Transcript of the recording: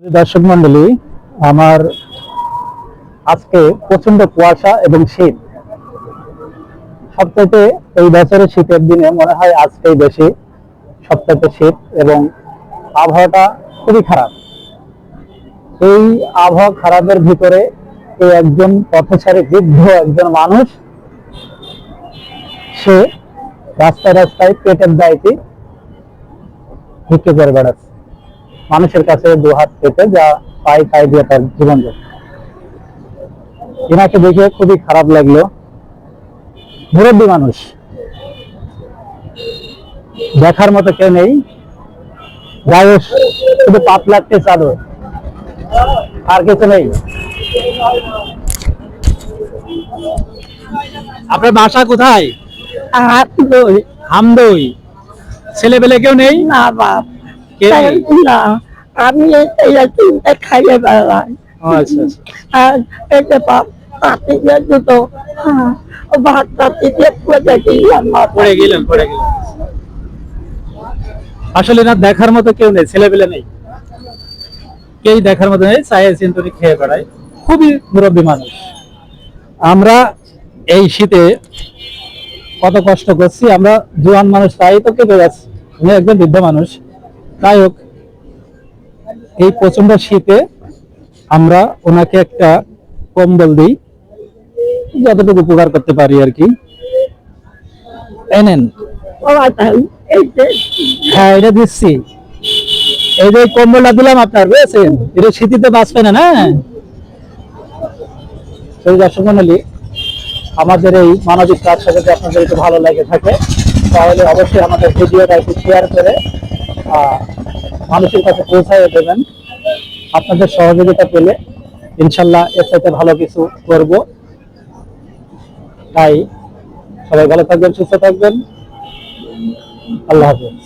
দর্শক মন্ডলী, আমার আজকে প্রচন্ড কুয়াশা এবং শীত। সবথেকে এই বছরের শীতের দিনে মনে হয় আজকেই বেশি সবথেকে শীত এবং আবহাওয়াটা খুবই খারাপ। এই আবহাওয়া খারাপের ভিতরে এই একজন পথচারী বৃদ্ধ একজন মানুষ, সে রাস্তায় রাস্তায় পেটের দায়িত্বে ভিক্ষে করে বেড়াচ্ছে, মানুষের কাছে দুহাত পেতে যা পাই তাই দিয়ে তার জীবন যাপন। এনাকে দেখে খুবই খারাপ লাগলো। মুরব্বী মানুষ, দেখার মতো কেউ নেই, গায়ে শুধু পাতলাটে চাদর, আর কিছু নেই। আপনার বাসা কোথায়? হামদই। ছেলে পেলে কেউ নেই? না বাপ, কে নেই? না আমি চিন্তা খাইয়ে বেড়াই। আচ্ছা আচ্ছা। আর এই যে বাপ পাতি দিয়ে দুটো ভাত পাতি দিয়ে পড়ে গেলাম। পড়ে গেলেন। আসলে না, দেখার মতো কেউ নেই, ছেলে পেলে নেই, কেই দেখার মতো নেই, চায়ে চিন্তুনি খেয়ে বেড়ায়, খুবই মুরব্বী মানুষ। আমরা এই শীতে কত কষ্ট করছি, আমরা জোয়ান মানুষ তাই তো কেঁপে যাচ্ছি, উনি একজন বৃদ্ধ মানুষ। যাই হোক, এই প্রচন্ড শীতে আমরা ওনাকে একটা কম্বল দিই, যতটুকু উপকার করতে পারি আর কি। এনেন। এই যে হ্যাঁ, এটা দিচ্ছি। এই যে কম্বলটা দিলাম আপনার, বুঝেছেন, এটা শীতিতে বাঁচবে না। হ্যাঁ, সেই দর্শক মন্ডলী, আমাদের এই মানবিক কাজটা যদি আপনাদের একটু ভালো লাগে থাকে, তাহলে অবশ্যই আমাদের ভিডিওটা একটু শেয়ার করে মানুষের কাছে পৌঁছায় দেবেন। আপনাদের সহযোগিতা পেলে ইনশাল্লাহ এর সাথে ভালো কিছু করব। তাই সবাই ভালো থাকবেন, সুস্থ থাকবেন। আল্লাহ হাফেজ।